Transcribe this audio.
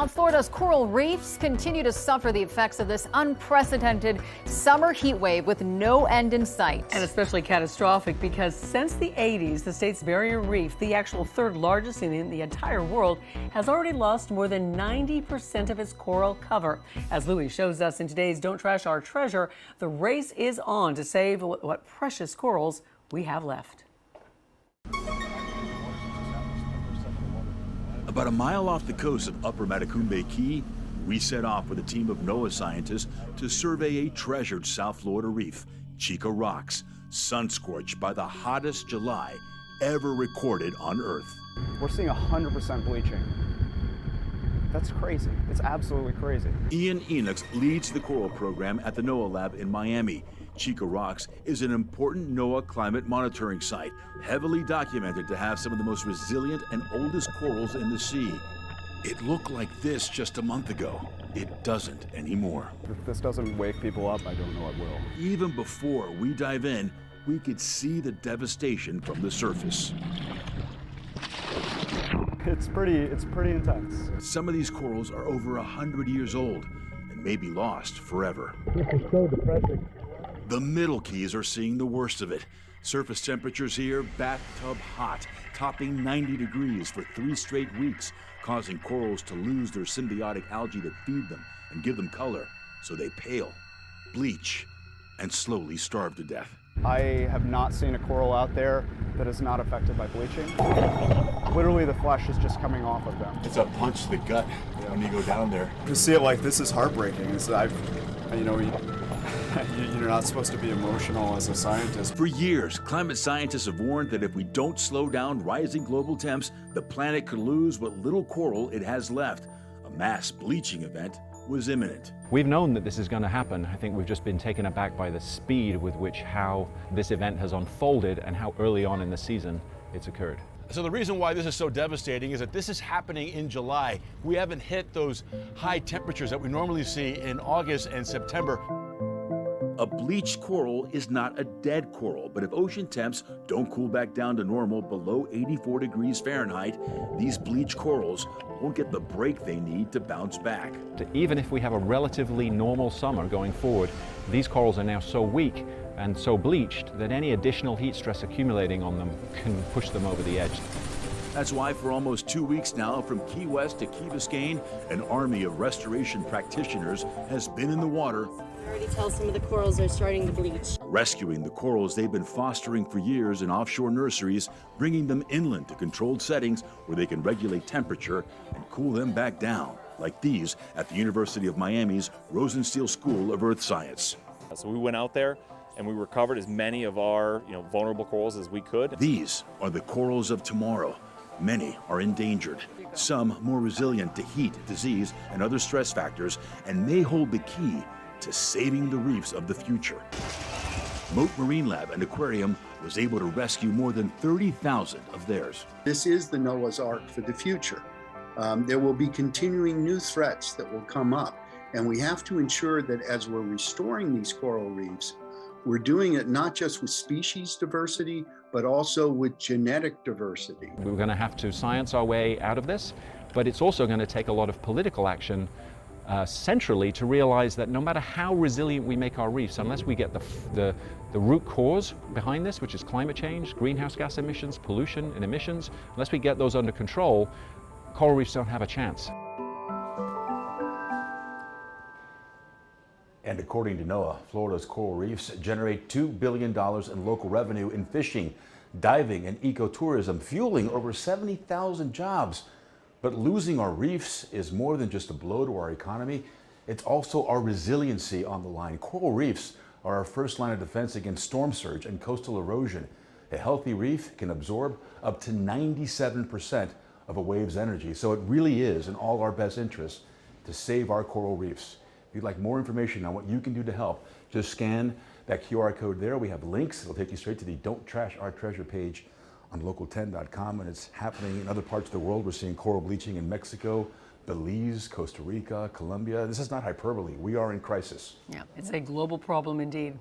South Florida's coral reefs continue to suffer the effects of this unprecedented summer heat wave with no end in sight. And especially catastrophic because since the 80s, the state's barrier reef, the actual third largest in the entire world, has already lost more than 90% of its coral cover. As Louis shows us in today's Don't Trash Our Treasure, the race is on to save what precious corals we have left. About a mile off the coast of Upper Matacumbe Key, we set off with a team of NOAA scientists to survey a treasured South Florida reef, Chica Rocks, sun-scorched by the hottest July ever recorded on Earth. We're seeing 100% bleaching. That's crazy. It's absolutely crazy. Ian Enochs leads the coral program at the NOAA lab in Miami. Chica Rocks is an important NOAA climate monitoring site, heavily documented to have some of the most resilient and oldest corals in the sea. It looked like this just a month ago. It doesn't anymore. If this doesn't wake people up, I don't know what will. Even before we dive in, we could see the devastation from the surface. It's pretty intense. Some of these corals are over 100 years old and may be lost forever. This is so depressing. The Middle Keys are seeing the worst of it. Surface temperatures here bathtub hot, topping 90 degrees for 3 straight weeks, causing corals to lose their symbiotic algae that feed them and give them color, so they pale, bleach, and slowly starve to death. I have not seen a coral out there that is not affected by bleaching. Literally, the flesh is just coming off of them. It's a punch to the gut when you go down there. To see it like this is heartbreaking. You're not supposed to be emotional as a scientist. For years, climate scientists have warned that if we don't slow down rising global temps, the planet could lose what little coral it has left. A mass bleaching event was imminent. We've known that this is going to happen. I think we've just been taken aback by the speed with which how this event has unfolded and how early on in the season it's occurred. So the reason why this is so devastating is that this is happening in July. We haven't hit those high temperatures that we normally see in August and September. A bleached coral is not a dead coral, but if ocean temps don't cool back down to normal below 84 degrees Fahrenheit, these bleached corals won't get the break they need to bounce back. Even if we have a relatively normal summer going forward, these corals are now so weak and so bleached that any additional heat stress accumulating on them can push them over the edge. That's why for almost 2 weeks now, from Key West to Key Biscayne, an army of restoration practitioners has been in the water. I already tell some of the corals are starting to bleach. Rescuing the corals they've been fostering for years in offshore nurseries, bringing them inland to controlled settings where they can regulate temperature and cool them back down, like these at the University of Miami's Rosenstiel School of Earth Science. So we went out there and we recovered as many of our vulnerable corals as we could. These are the corals of tomorrow. Many are endangered, some more resilient to heat, disease, and other stress factors, and may hold the key to saving the reefs of the future. Moat Marine Lab and Aquarium was able to rescue more than 30,000 of theirs. This is the Noah's Ark for the future. There will be continuing new threats that will come up, and we have to ensure that as we're restoring these coral reefs, we're doing it not just with species diversity, but also with genetic diversity. We're going to have to science our way out of this, but it's also going to take a lot of political action centrally to realize that no matter how resilient we make our reefs, unless we get the root cause behind this, which is climate change, greenhouse gas emissions, pollution and emissions, unless we get those under control, coral reefs don't have a chance. And according to NOAA, Florida's coral reefs generate $2 billion in local revenue in fishing, diving, and ecotourism, fueling over 70,000 jobs. But losing our reefs is more than just a blow to our economy. It's also our resiliency on the line. Coral reefs are our first line of defense against storm surge and coastal erosion. A healthy reef can absorb up to 97% of a wave's energy. So it really is in all our best interests to save our coral reefs. If you'd like more information on what you can do to help, just scan that QR code there. We have links. It'll take you straight to the Don't Trash Our Treasure page on local10.com, and it's happening in other parts of the world. We're seeing coral bleaching in Mexico, Belize, Costa Rica, Colombia. This is not hyperbole. We are in crisis. Yeah, it's a global problem indeed.